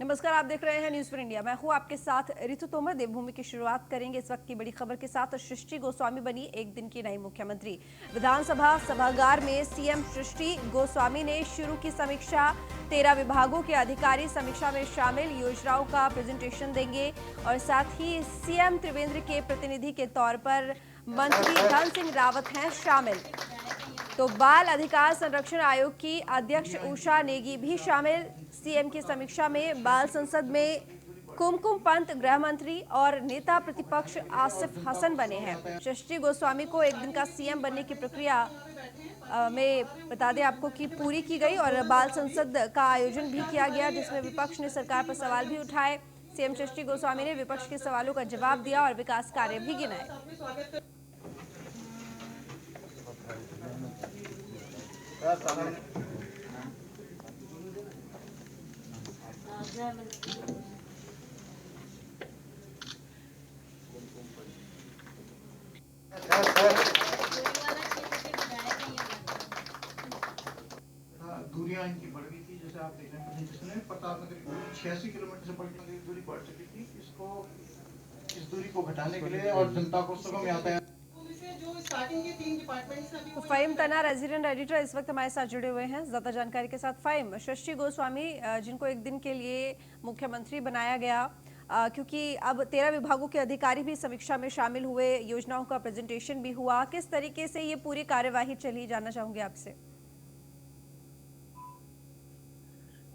नमस्कार, आप देख रहे हैं न्यूज़ फॉर इंडिया। मैं हूं आपके साथ ऋतु तोमर। देवभूमि की शुरुआत करेंगे इस वक्त की बड़ी खबर के साथ। सृष्टि गोस्वामी बनी एक दिन की नई मुख्यमंत्री। विधानसभा सभागार में सीएम सृष्टि गोस्वामी ने शुरू की समीक्षा। 13 विभागों के अधिकारी समीक्षा में शामिल, योजनाओं का प्रेजेंटेशन देंगे और साथ ही सीएम त्रिवेंद्र के प्रतिनिधि के तौर पर मंत्री धन सिंह रावत हैं शामिल। तो बाल अधिकार संरक्षण आयोग की अध्यक्ष उषा नेगी भी शामिल। सीएम की समीक्षा में बाल संसद में कुमकुम पंत गृह मंत्री और नेता प्रतिपक्ष आसिफ हसन बने हैं। सृष्टि गोस्वामी को एक दिन का सीएम बनने की प्रक्रिया में बता दें आपको कि पूरी की गई और बाल संसद का आयोजन भी किया गया, जिसमें विपक्ष ने सरकार पर सवाल भी उठाए। सीएम सृष्टि गोस्वामी ने विपक्ष के सवालों का जवाब दिया और विकास कार्य भी गिनाए। दूरियां इनकी बढ़ गई थी, जैसे आप देख रहे हैं प्रेजेंटेशन में प्रताप नगर की दूरी 86 किलोमीटर से बढ़कर दूरी बढ़ चुकी थी। इस दूरी को घटाने के लिए और जनता को सुगम यातायात जो स्टार्टिंग के 3 डिपार्टमेंट्स तो फ़हीम तना रेजिडेंट एडिटर इस वक्त हमारे साथ जुड़े हुए हैं ज्यादा जानकारी के साथ। फ़हीम, सृष्टि गोस्वामी जिनको एक दिन के लिए मुख्यमंत्री बनाया गया, क्योंकि अब 13 विभागों के अधिकारी भी समीक्षा में शामिल हुए, योजनाओं का प्रेजेंटेशन भी हुआ, किस तरीके से ये पूरी कार्यवाही चली, जानना चाहूंगी आपसे।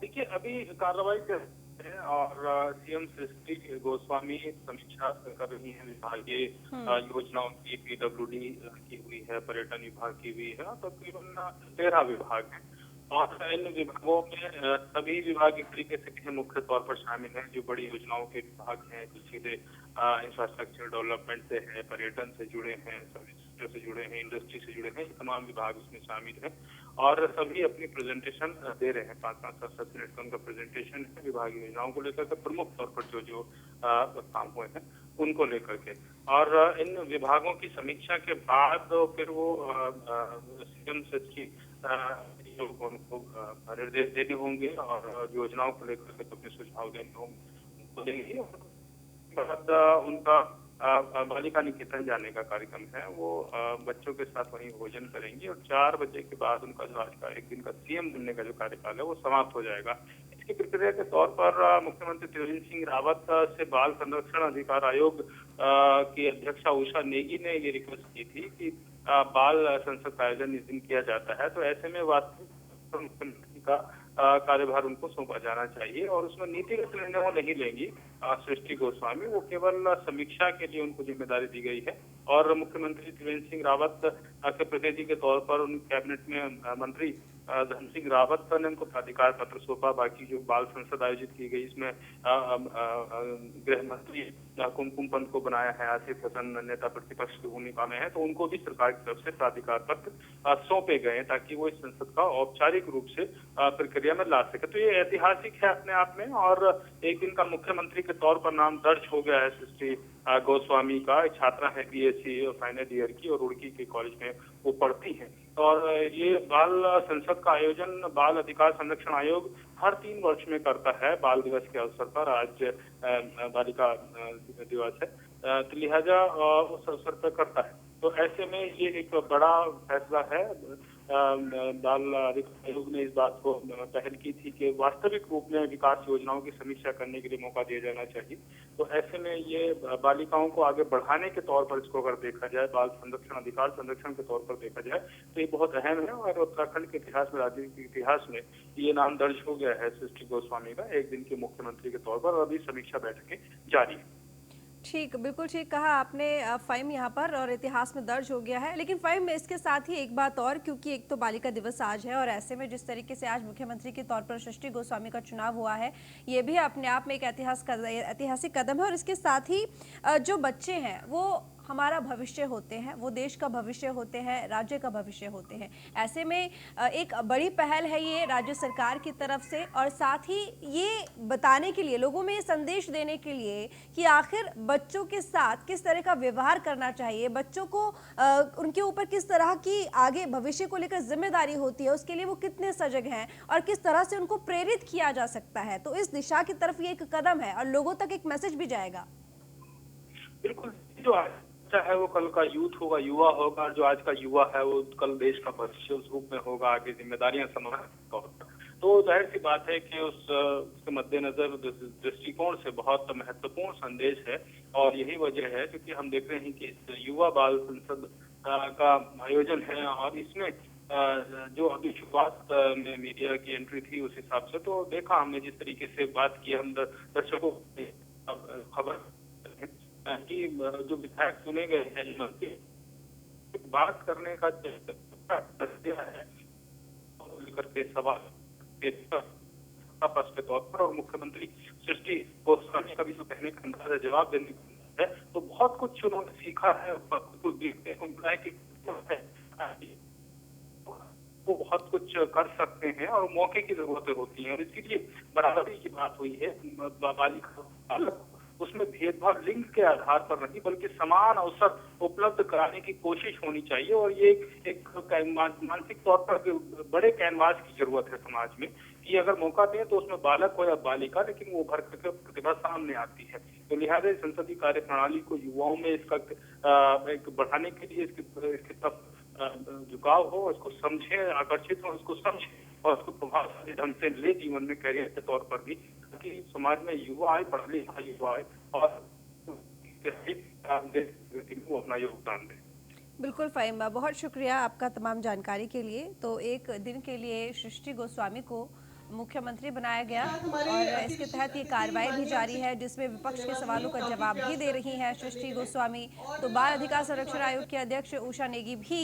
देखिए, अभी कार्रवाई कर रहे हैं और सीएम सृष्टि गोस्वामी समीक्षा कर रही हैं विभागीय योजनाओं की। पीडब्ल्यूडी की हुई है, पर्यटन विभाग की हुई है, तकरीबन 13 विभाग हैं और इन विभागों में सभी विभाग एक तरीके से कहीं मुख्य तौर पर शामिल हैं। जो बड़ी योजनाओं के विभाग हैं, जो सीधे इंफ्रास्ट्रक्चर डेवलपमेंट से है, पर्यटन से जुड़े हैं, सर्विस से जुड़े हैं, इंडस्ट्री से जुड़े हैं, ये तमाम विभाग इसमें शामिल हैं और सभी अपनी प्रेजेंटेशन दे रहे हैं। 5-5 7 मिनट का उनका प्रेजेंटेशन है विभागीय योजनाओं को लेकर के, प्रमुख तौर पर जो जो काम हुए हैं उनको लेकर के। और इन विभागों की समीक्षा के बाद फिर वो सीएम सृष्टि उनको निर्देश देने होंगे और योजनाओं को लेकर के अपने सुझाव देने होंगे। बाद उनका बालिका निकेतन जाने का कार्यक्रम है, वो बच्चों के साथ वहीं भोजन करेंगे और 4 बजे के बाद उनका जो आज का एक दिन का सीएम बनने का जो कार्यकाल है वो समाप्त हो जाएगा। इसकी प्रक्रिया के तौर पर मुख्यमंत्री त्रिवेंद्र सिंह रावत से बाल संरक्षण अधिकार आयोग की अध्यक्षा उषा नेगी ने ये रिक्वेस्ट की थी कि बाल संसद का आयोजन इस दिन किया जाता है, तो ऐसे में वास्तविक मुख्यमंत्री का कार्यभार उनको सौंपा जाना चाहिए और उसमें नीतिगत निर्णय वो नहीं लेंगी सृष्टि गोस्वामी, वो केवल समीक्षा के लिए उनको जिम्मेदारी दी गई है। और मुख्यमंत्री त्रिवेंद्र सिंह रावत के प्रतिनिधि के तौर पर उन कैबिनेट में मंत्री धन सिंह रावत ने उनको प्राधिकार पत्र सौंपा। बाकी जो बाल संसद आयोजित की गई इसमें गृह मंत्री कुमकुम पंत को बनाया है, आसिफ हसन नेता प्रतिपक्ष की भूमिका में है, तो उनको भी सरकार की तरफ से प्राधिकार पत्र सौंपे गए ताकि वो इस संसद का औपचारिक रूप से प्रक्रिया में ला सके। तो ये ऐतिहासिक है अपने आप में और एक दिन का मुख्यमंत्री के तौर पर नाम दर्ज हो गया है सृष्टि गोस्वामी का। छात्रा है बीएससी फाइनल ईयर की और रुड़की के कॉलेज में वो पढ़ती हैं। और ये बाल संसद का आयोजन बाल अधिकार संरक्षण आयोग हर 3 वर्ष में करता है। बाल दिवस के अवसर पर आज बालिका दिवस है, तो लिहाजा उस अवसर पर करता है। तो ऐसे में ये एक बड़ा फैसला है। बाल अधिकार आयोग ने इस बात को पहल की थी कि वास्तविक रूप में विकास योजनाओं की समीक्षा करने के लिए मौका दिया जाना चाहिए। तो ऐसे में ये बालिकाओं को आगे बढ़ाने के तौर पर इसको अगर देखा जाए, बाल संरक्षण अधिकार संरक्षण के तौर पर देखा जाए, तो ये बहुत अहम है और उत्तराखंड के इतिहास में, राज्य के इतिहास में ये नाम दर्ज हो गया है सृष्टि गोस्वामी का एक दिन के मुख्यमंत्री के तौर पर। अभी समीक्षा बैठकें जारी है। ठीक, बिल्कुल ठीक कहा आपने फ़हीम यहाँ पर, और इतिहास में दर्ज हो गया है। लेकिन फ़हीम, इसके साथ ही एक बात और, क्योंकि एक तो बालिका दिवस आज है और ऐसे में जिस तरीके से आज मुख्यमंत्री के तौर पर सृष्टि गोस्वामी का चुनाव हुआ है, ये भी अपने आप में एक ऐतिहासिक कदम है। और इसके साथ ही जो बच्चे हैं वो हमारा भविष्य होते हैं, वो देश का भविष्य होते हैं, राज्य का भविष्य होते हैं। ऐसे में एक बड़ी पहल है ये राज्य सरकार की तरफ से, और साथ ही ये बताने के लिए, लोगों में ये संदेश देने के लिए कि आखिर बच्चों के साथ किस तरह का व्यवहार करना चाहिए, बच्चों को उनके ऊपर किस तरह की आगे भविष्य को लेकर जिम्मेदारी होती है, उसके लिए वो कितने सजग हैं और किस तरह से उनको प्रेरित किया जा सकता है। तो इस दिशा की तरफ ये एक कदम है और लोगों तक एक मैसेज भी जाएगा। बिल्कुल, जो अच्छा है वो कल का यूथ होगा, युवा होगा, और जो आज का युवा है वो कल देश का भविष्य उस रूप में होगा, आगे जिम्मेदारियां संभालेगा। तो जाहिर सी बात है कि उसके मद्देनजर दृष्टिकोण से बहुत महत्वपूर्ण संदेश है, और यही वजह है क्योंकि हम देख रहे हैं कि युवा बाल संसद का आयोजन है, और इसमें जो अभी शुरुआत में मीडिया की एंट्री थी उस हिसाब से तो देखा हमने, जिस तरीके से बात की हम दर्शकों को खबर कि जो विधायक चुने गए हैं मंत्री, बात करने का है लेकर के सवाल के तौर पर, और मुख्यमंत्री सृष्टि गोस्वामी का भी जो कहने का अंदाज है, जवाब देने का है, तो बहुत कुछ उन्होंने सीखा है, कुछ देखने को मिला है कि वो बहुत कुछ कर सकते हैं और मौके की जरूरतें होती हैं, और इसके लिए बराबरी की बात हुई है। बालिका उसमें भेदभाव लिंग के आधार पर नहीं बल्कि समान अवसर उपलब्ध कराने की कोशिश होनी चाहिए, और ये एक मानसिक तौर पर बड़े कैनवास की जरूरत है समाज में कि अगर मौका दें तो उसमें बालक हो या बालिका, लेकिन वो भर करके प्रतिभा सामने आती है। तो लिहाजा संसदीय कार्य प्रणाली को युवाओं में इसका एक बढ़ाने के लिए इसकी तरफ झुकाव हो, इसको समझे, आकर्षित हो, इसको समझे और उसको प्रभावशाली ढंग से ले जीवन में कैरियर के तौर पर भी, ताकि समाज में युवा आए, पढ़ा लिखा युवा आए और वो अपना योगदान दें। बिल्कुल फ़हीम, बहुत शुक्रिया आपका तमाम जानकारी के लिए। तो एक दिन के लिए सृष्टि गोस्वामी को मुख्यमंत्री बनाया गया और इसके तहत ये कार्रवाई भी जारी है, जिसमें विपक्ष के सवालों का जवाब भी दे रही हैं सृष्टि गोस्वामी। तो बाल अधिकार संरक्षण आयोग के अध्यक्ष उषा नेगी भी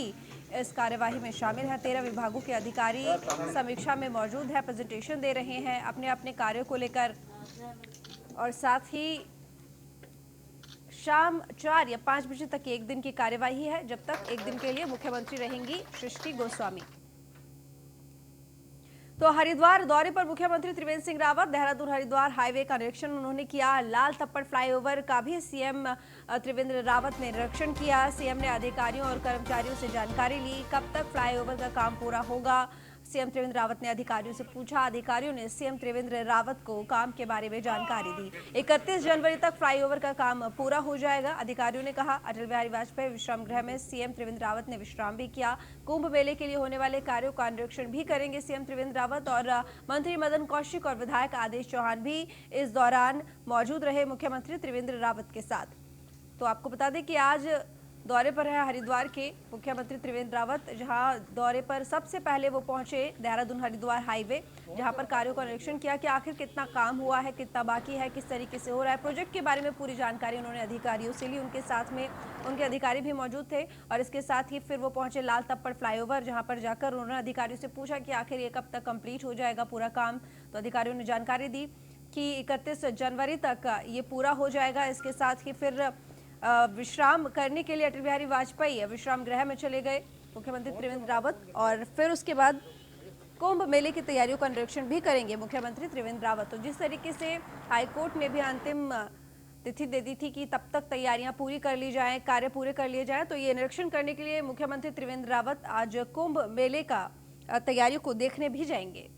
इस कार्यवाही में शामिल है। 13 विभागों के अधिकारी समीक्षा में मौजूद है, प्रेजेंटेशन दे रहे हैं अपने अपने कार्यों को लेकर, और साथ ही शाम 4 या 5 बजे तक एक दिन की कार्यवाही है, जब तक एक दिन के लिए मुख्यमंत्री रहेंगी सृष्टि गोस्वामी। तो हरिद्वार दौरे पर मुख्यमंत्री त्रिवेंद्र सिंह रावत, देहरादून हरिद्वार हाईवे का निरीक्षण उन्होंने किया। लाल तप्पड़ फ्लाईओवर का भी सीएम त्रिवेंद्र रावत ने निरीक्षण किया। सीएम ने अधिकारियों और कर्मचारियों से जानकारी ली, कब तक फ्लाईओवर का काम पूरा होगा। सीएम त्रिवेंद्र रावत ने अधिकारियों से पूछा, अधिकारियों ने सीएम त्रिवेंद्र रावत को काम के बारे में जानकारी दी। 31 जनवरी तक फ्लाईओवर का काम पूरा हो जाएगा, अधिकारियों ने कहा। अटल बिहारी वाजपेयी विश्राम गृह में सीएम त्रिवेंद्र रावत ने विश्राम भी किया। कुंभ मेले के लिए होने वाले कार्यों का निरीक्षण भी करेंगे सीएम त्रिवेंद्र रावत, और मंत्री मदन कौशिक और विधायक आदेश चौहान भी इस दौरान मौजूद रहे मुख्यमंत्री त्रिवेंद्र रावत के साथ। तो आपको बता दें कि आज दौरे पर है हरिद्वार के मुख्यमंत्री त्रिवेंद्र रावत, जहां दौरे पर सबसे पहले वो पहुंचे देहरादून हरिद्वार हाईवे, जहां पर कार्यों का निरीक्षण किया कि आखिर कितना काम हुआ है, कितना बाकी है, किस तरीके से हो रहा है। प्रोजेक्ट के बारे में पूरी जानकारी उन्होंने अधिकारियों से ली, उनके साथ में उनके अधिकारी भी मौजूद थे। और इसके साथ ही फिर वो पहुंचे लाल तप्पड़ फ्लाईओवर, जहाँ पर जाकर उन्होंने अधिकारियों से पूछा कि आखिर ये कब तक कंप्लीट हो जाएगा पूरा काम। तो अधिकारियों ने जानकारी दी कि 31 जनवरी तक ये पूरा हो जाएगा। इसके साथ ही फिर विश्राम करने के लिए अटल बिहारी वाजपेयी विश्राम गृह में चले गए मुख्यमंत्री त्रिवेंद्र रावत, और फिर उसके बाद कुंभ मेले की तैयारियों का निरीक्षण भी करेंगे मुख्यमंत्री त्रिवेंद्र रावत। तो जिस तरीके से हाईकोर्ट ने भी अंतिम तिथि दे दी थी कि तब तक तैयारियां पूरी कर ली जाएं, कार्य पूरे कर लिए जाएं, तो ये निरीक्षण करने के लिए मुख्यमंत्री त्रिवेंद्र रावत आज कुंभ मेले का तैयारियों को देखने भी जाएंगे।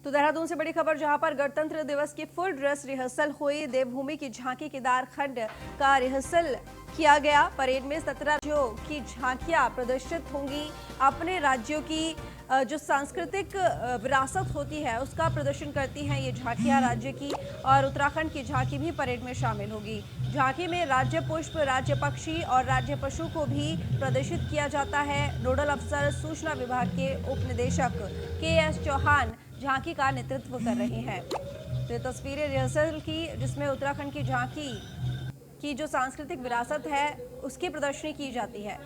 तो देहरादून से बड़ी खबर, जहां पर गणतंत्र दिवस की फुल ड्रेस रिहर्सल हुई। देवभूमि की झांकी केदार खंड का रिहर्सल किया गया। परेड में 17 राज्यों की झांकियां प्रदर्शित होंगी। अपने राज्यों की जो सांस्कृतिक विरासत होती है उसका प्रदर्शन करती हैं ये झांकियां राज्य की, और उत्तराखंड की झांकी भी परेड में शामिल होगी। झांकी में राज्य पुष्प, राज्य पक्षी और राज्य पशु को भी प्रदर्शित किया जाता है। नोडल अफसर सूचना विभाग के उप निदेशक KS चौहान झांकी का नेतृत्व कर रहे हैं। तो ये तस्वीरें रिहर्सल की, जिसमें उत्तराखंड की झांकी की जो सांस्कृतिक विरासत है उसकी प्रदर्शनी की जाती है।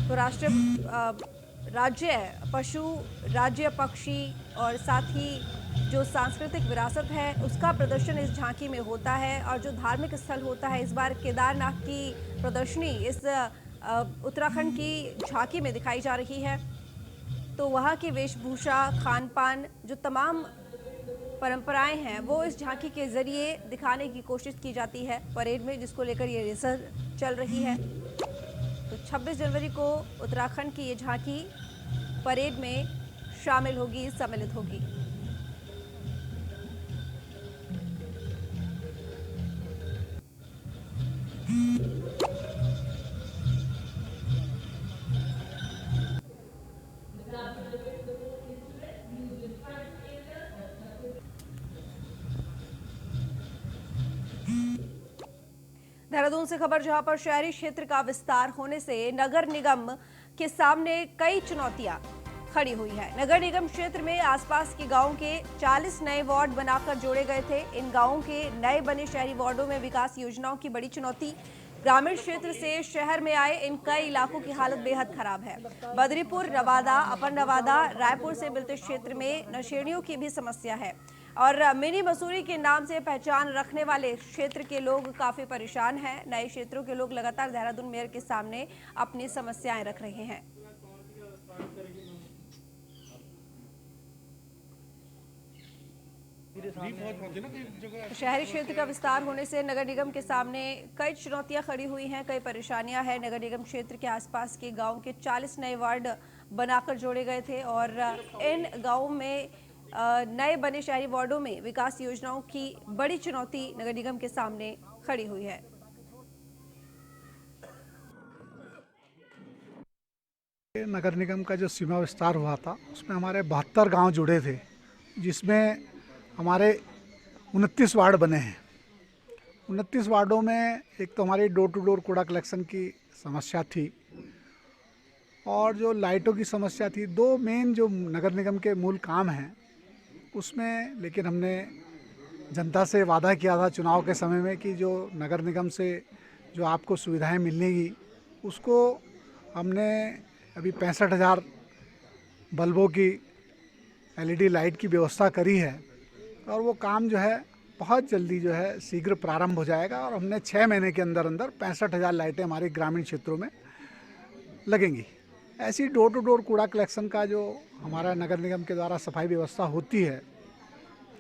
तो राज्य पशु, राज्य पक्षी और साथ ही जो सांस्कृतिक विरासत है उसका प्रदर्शन इस झांकी में होता है। और जो धार्मिक स्थल होता है, इस बार केदारनाथ की प्रदर्शनी इस उत्तराखंड की झांकी में दिखाई जा रही है। तो वहाँ की वेशभूषा, खान पान, जो तमाम परंपराएं हैं वो इस झांकी के जरिए दिखाने की कोशिश की जाती है परेड में, जिसको लेकर ये रिहर्सल चल रही है। तो 26 जनवरी को उत्तराखंड की ये झांकी परेड में शामिल होगी, सम्मिलित होगी। देहरादून से खबर, जहां पर शहरी क्षेत्र का विस्तार होने से नगर निगम के सामने कई चुनौतियां खड़ी हुई है। नगर निगम क्षेत्र में आसपास के गांवों के 40 नए वार्ड बनाकर जोड़े गए थे। इन गांवों के नए बने शहरी वार्डों में विकास योजनाओं की बड़ी चुनौती। ग्रामीण क्षेत्र से शहर में आए इन कई इलाकों की हालत बेहद खराब है। बद्रीपुर, नवादा, अपर नवादा, रायपुर से मिलते क्षेत्र में नशेड़ियों की भी समस्या है और मिनी मसूरी के नाम से पहचान रखने वाले क्षेत्र के लोग काफी परेशान हैं। नए क्षेत्रों के लोग लगातार देहरादून मेयर के सामने अपनी समस्याएं रख रहे हैं। शहरी क्षेत्र का विस्तार होने से नगर निगम के सामने कई चुनौतियां खड़ी हुई हैं, कई परेशानियां हैं। नगर निगम क्षेत्र के आसपास के गांव के 40 नए वार्ड बनाकर जोड़े गए थे और इन गांवों में नए बने शहरी वार्डों में विकास योजनाओं की बड़ी चुनौती नगर निगम के सामने खड़ी हुई है। नगर निगम का जो सीमा विस्तार हुआ था उसमें हमारे 72 गांव जुड़े थे, जिसमें हमारे 29 वार्ड बने हैं। 29 वार्डों में एक तो हमारी डोर टू डोर कूड़ा कलेक्शन की समस्या थी और जो लाइटों की समस्या थी। दो मेन जो नगर निगम के मूल काम हैं उसमें, लेकिन हमने जनता से वादा किया था चुनाव के समय में कि जो नगर निगम से जो आपको सुविधाएं मिलेंगी उसको हमने अभी 65,000 बल्बों की LED लाइट की व्यवस्था करी है और वो काम जो है बहुत जल्दी जो है शीघ्र प्रारंभ हो जाएगा और हमने 6 महीने के अंदर अंदर 65,000 लाइटें हमारे ग्रामीण क्षेत्रों में लगेंगी। ऐसी डोर टू डोर कूड़ा कलेक्शन का जो हमारा नगर निगम के द्वारा सफाई व्यवस्था होती है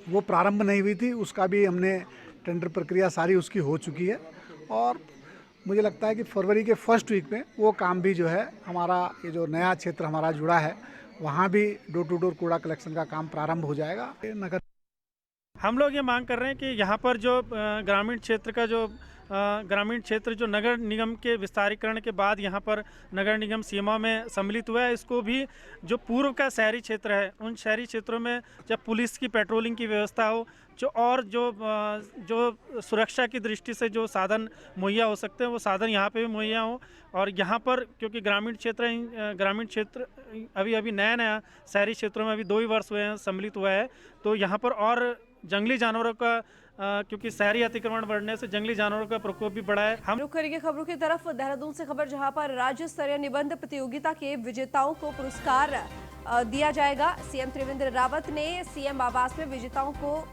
वो प्रारंभ नहीं हुई थी, उसका भी हमने टेंडर प्रक्रिया सारी उसकी हो चुकी है और मुझे लगता है कि फरवरी के फर्स्ट वीक में वो काम भी जो है हमारा ये जो नया क्षेत्र हमारा जुड़ा है वहाँ भी डोर टू डोर कूड़ा कलेक्शन का काम प्रारंभ हो जाएगा। नगर हम लोग ये मांग कर रहे हैं कि यहाँ पर जो ग्रामीण क्षेत्र जो नगर निगम के विस्तारीकरण के बाद यहाँ पर नगर निगम सीमा में सम्मिलित हुआ है, इसको भी जो पूर्व का शहरी क्षेत्र है उन शहरी क्षेत्रों में जब पुलिस की पेट्रोलिंग की व्यवस्था हो, जो सुरक्षा की दृष्टि से जो साधन मुहैया हो सकते हैं वो साधन यहाँ पे भी मुहैया हो। और यहाँ पर क्योंकि ग्रामीण क्षेत्र अभी नया शहरी क्षेत्रों में अभी 2 ही वर्ष हुए हैं सम्मिलित हुआ है, तो यहाँ पर और जंगली जानवरों का क्योंकि शहरी अतिक्रमण बढ़ने से जंगली जानवरों का प्रकोप भी बढ़ा है। हम रुक करेंगे खबरों की तरफ। देहरादून से खबर, जहां पर राज्य स्तरीय निबंध प्रतियोगिता के विजेताओं को पुरस्कार दिया जाएगा। सीएम त्रिवेंद्र रावत ने सीएम आवास में विजेताओं को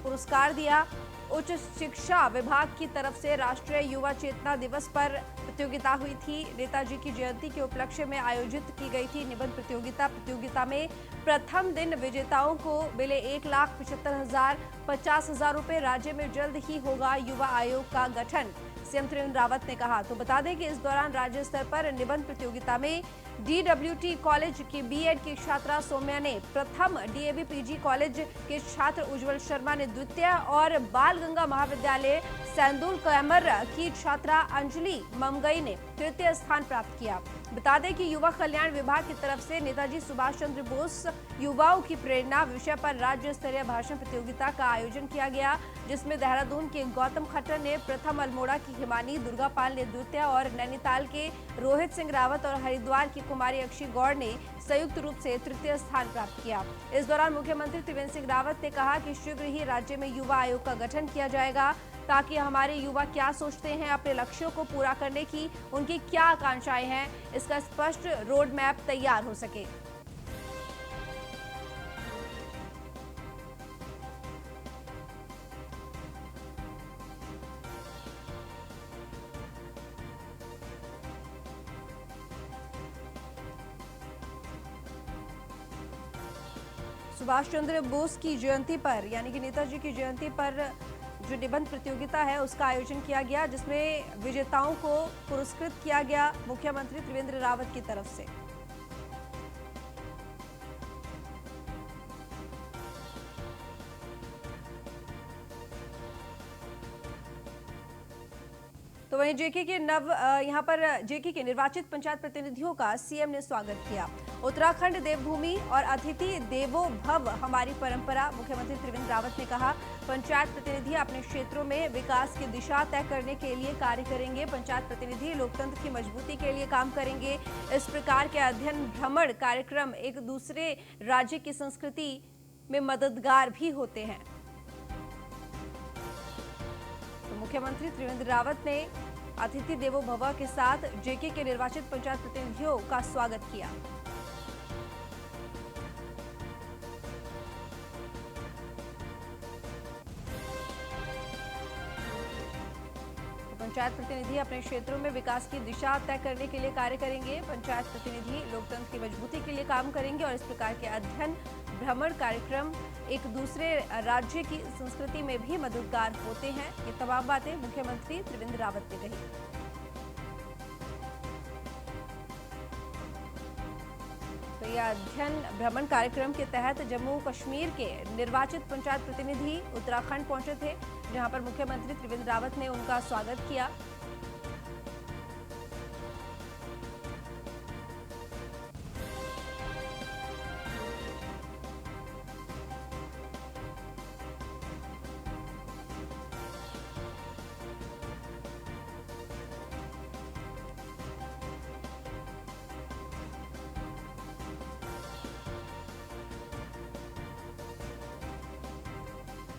पुरस्कार दिया। उच्च शिक्षा विभाग की तरफ से राष्ट्रीय युवा चेतना दिवस पर प्रतियोगिता हुई थी। नेताजी की जयंती के उपलक्ष्य में आयोजित की गई थी निबंध प्रतियोगिता में प्रथम दिन विजेताओं को मिले 1,75,000 50,000 रुपए। राज्य में जल्द ही होगा युवा आयोग का गठन, सीएम त्रिवेंद्र रावत ने कहा। तो बता दें कि इस दौरान राज्य स्तर पर निबंध प्रतियोगिता में DWT कॉलेज की B.Ed की छात्रा सौम्या ने प्रथम, DAV PG कॉलेज के छात्र उज्जवल शर्मा ने द्वितीय और बाल गंगा महाविद्यालय सैंदुल कैमर की छात्रा अंजलि ममगई ने तृतीय स्थान प्राप्त किया। बता दें कि युवा कल्याण विभाग की तरफ से नेताजी सुभाष चंद्र बोस युवाओं की प्रेरणा विषय पर राज्य स्तरीय भाषण प्रतियोगिता का आयोजन किया गया, जिसमें देहरादून के गौतम खट्टर ने प्रथम, अल्मोड़ा की हिमानी दुर्गापाल ने द्वितीय और नैनीताल के रोहित सिंह रावत और हरिद्वार की कुमारी अक्षी गौड़ ने संयुक्त रूप से तृतीय स्थान प्राप्त किया। इस दौरान मुख्यमंत्री त्रिवेंद्र सिंह रावत ने कहा कि शीघ्र ही राज्य में युवा आयोग का गठन किया जाएगा। ताकि हमारे युवा क्या सोचते हैं, अपने लक्ष्यों को पूरा करने की उनकी क्या आकांक्षाएं हैं, इसका स्पष्ट रोड मैप तैयार हो सके। सुभाष चंद्र बोस की जयंती पर यानी कि नेताजी की जयंती पर जो निबंध प्रतियोगिता है उसका आयोजन किया गया, जिसमें विजेताओं को पुरस्कृत किया गया मुख्यमंत्री त्रिवेंद्र रावत की तरफ से। तो वहीं जेके के यहाँ पर जेके के निर्वाचित पंचायत प्रतिनिधियों का सीएम ने स्वागत किया। उत्तराखंड देवभूमि और अतिथि देवो भव हमारी परंपरा, मुख्यमंत्री त्रिवेंद्र रावत ने कहा। पंचायत प्रतिनिधि अपने क्षेत्रों में विकास की दिशा तय करने के लिए कार्य करेंगे। पंचायत प्रतिनिधि लोकतंत्र की मजबूती के लिए काम करेंगे। इस प्रकार के अध्ययन भ्रमण कार्यक्रम एक दूसरे राज्य की संस्कृति में मददगार भी होते हैं। तो मुख्यमंत्री त्रिवेंद्र रावत ने अतिथि देवो भव के साथ जेके के निर्वाचित पंचायत प्रतिनिधियों का स्वागत किया। पंचायत प्रतिनिधि अपने क्षेत्रों में विकास की दिशा तय करने के लिए कार्य करेंगे। पंचायत प्रतिनिधि लोकतंत्र की मजबूती के लिए काम करेंगे और इस प्रकार के अध्ययन भ्रमण कार्यक्रम एक दूसरे राज्य की संस्कृति में भी मददगार होते हैं। ये तमाम बातें मुख्यमंत्री त्रिवेंद्र रावत ने कही। तो यह अध्ययन भ्रमण कार्यक्रम के तहत जम्मू कश्मीर के निर्वाचित पंचायत प्रतिनिधि उत्तराखंड पहुंचे थे, जहां पर मुख्यमंत्री त्रिवेंद्र रावत ने उनका स्वागत किया।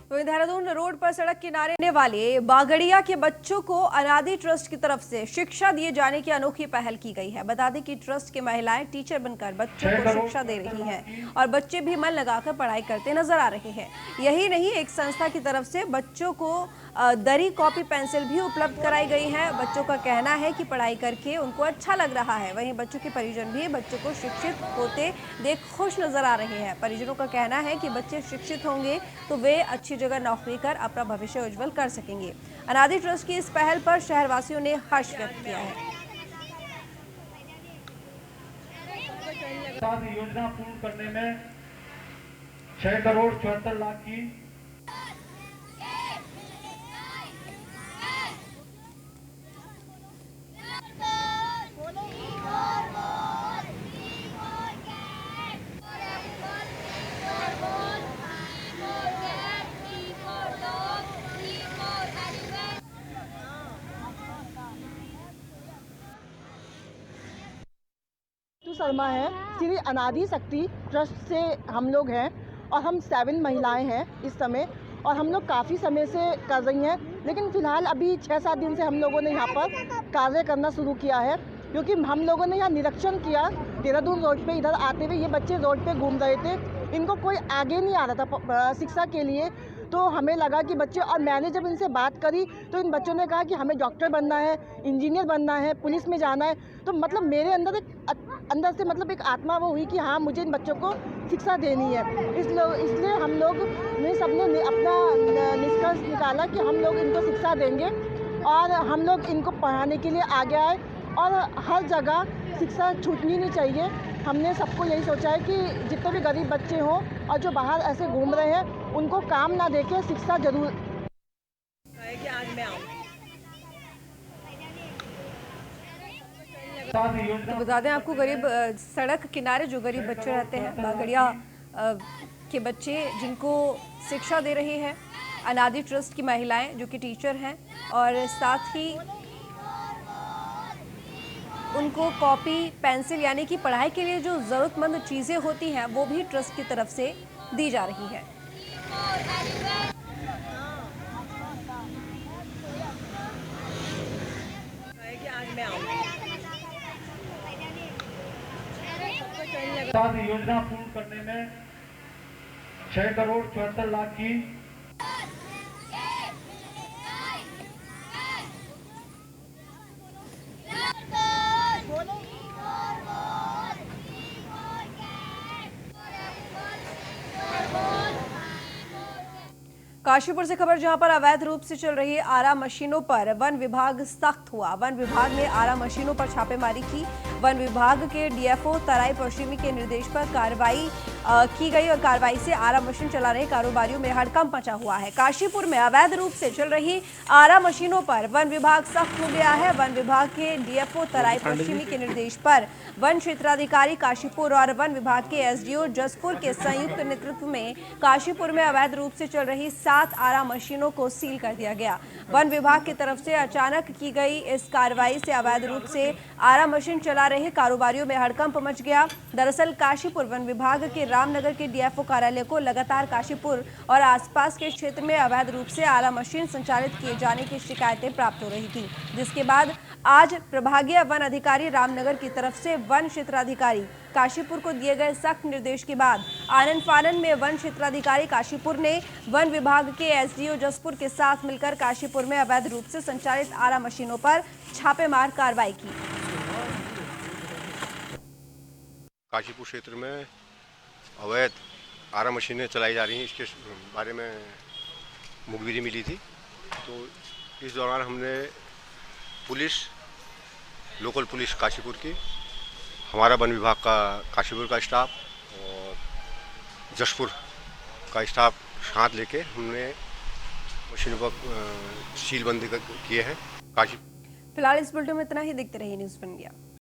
तो देहरादून रोड पर सड़क किनारे रहने वाले बागड़िया के बच्चों को अनादि ट्रस्ट की तरफ से शिक्षा दिए जाने की अनोखी पहल की गई है। बता दें कि ट्रस्ट की महिलाएं टीचर बनकर बच्चों को शिक्षा दे रही हैं और बच्चे भी मन लगाकर पढ़ाई करते नजर आ रहे हैं। यही नहीं, एक संस्था की तरफ से बच्चों को दरी, कॉपी, पेंसिल भी उपलब्ध कराई गई है। बच्चों का कहना है कि पढ़ाई करके उनको अच्छा लग रहा है। वहीं बच्चों के परिजन भी बच्चों को शिक्षित होते देख खुश नजर आ रहे हैं। परिजनों का कहना है कि बच्चे शिक्षित होंगे तो वे अच्छी जगह नौकरी कर अपना भविष्य उज्जवल कर सकेंगे। अनादि ट्रस्ट की इस पहल पर शहरवासियों ने हर्ष व्यक्त किया है। योजना पूर्ण करने में 6 करोड़ 74 लाख की शर्मा है। श्री अनादि शक्ति ट्रस्ट से हम लोग हैं और हम 7 महिलाएं हैं इस समय, और हम लोग काफ़ी समय से कर रही हैं, लेकिन फ़िलहाल अभी 6-7 दिन से हम लोगों ने यहाँ पर कार्य करना शुरू किया है, क्योंकि हम लोगों ने यहाँ निरीक्षण किया। देहरादून रोड पे इधर आते हुए ये बच्चे रोड पे घूम रहे थे, इनको कोई आगे नहीं आ रहा था शिक्षा के लिए। तो हमें लगा कि बच्चे, और मैंने जब इनसे बात करी तो इन बच्चों ने कहा कि हमें डॉक्टर बनना है, इंजीनियर बनना है, पुलिस में जाना है। तो मतलब मेरे अंदर से मतलब एक आत्मा वो हुई कि हाँ, मुझे इन बच्चों को शिक्षा देनी है। इसलिए हम लोग ने सबने अपना निष्कर्ष निकाला कि हम लोग इनको शिक्षा देंगे और हम लोग इनको पढ़ाने के लिए आगे आए, और हर जगह शिक्षा छूटनी नहीं चाहिए। हमने सबको यही सोचा है कि जितने भी गरीब बच्चे हों और जो बाहर ऐसे घूम रहे हैं, उनको काम ना देके शिक्षा जरूर कि आज मैं आऊँ। तो बता दें आपको, गरीब सड़क किनारे जो गरीब बच्चे रहते हैं, बागड़िया के बच्चे जिनको शिक्षा दे रही है अनादि ट्रस्ट की महिलाएं जो कि टीचर हैं, और साथ ही उनको कॉपी, पेंसिल यानी कि पढ़ाई के लिए जो ज़रूरतमंद चीज़ें होती हैं वो भी ट्रस्ट की तरफ से दी जा रही है। साथ योजना पूर्ण करने में 6 करोड़ 74 लाख की काशीपुर से खबर, जहां पर अवैध रूप से चल रही आरा मशीनों पर वन विभाग सख्त हुआ। वन विभाग ने आरा मशीनों पर छापेमारी की। वन विभाग के डीएफओ तराई पश्चिमी के निर्देश पर कार्रवाई की गई और कार्रवाई से आरा मशीन चला रहे कारोबारियों में हड़कंप मचा हुआ है। काशीपुर में अवैध रूप से चल रही आरा मशीनों पर वन विभाग सख्त हो गया है। वन विभाग के डीएफओ तराई पश्चिमी के निर्देश पर वन क्षेत्राधिकारी काशीपुर और वन विभाग के एसडीओ जसपुर के संयुक्त नेतृत्व में काशीपुर में अवैध रूप से चल रही 7 आरा मशीनों को सील कर दिया गया। वन विभाग की तरफ से अचानक की गई इस कार्रवाई से अवैध रूप से आरा मशीन चला रहे कारोबारियों में हड़कंप मच गया। दरअसल काशीपुर वन विभाग के रामनगर के डीएफओ कार्यालय को लगातार काशीपुर और आसपास के क्षेत्र में अवैध रूप से आरा मशीन संचालित किए जाने की शिकायतें प्राप्त हो रही थी, जिसके बाद आज प्रभागीय वन अधिकारी रामनगर की तरफ से वन क्षेत्राधिकारी काशीपुर को दिए गए सख्त निर्देश के बाद आनन फानन में वन क्षेत्राधिकारी काशीपुर ने वन विभाग के एसडीओ जसपुर के साथ मिलकर काशीपुर में अवैध रूप से संचालित आरा मशीनों पर छापेमार कार्रवाई की। काशीपुर क्षेत्र में अवैध आरा मशीनें चलाई जा रही हैं, इसके बारे में मुखबिरी मिली थी। तो इस दौरान हमने लोकल पुलिस काशीपुर की, हमारा वन विभाग का काशीपुर का स्टाफ और जसपुर का स्टाफ साथ लेके हमने मशीनों पर सीलबंदी किए हैं। फिलहाल इस बुलेटिन में इतना ही। देखते रहिए न्यूज़ इंडिया।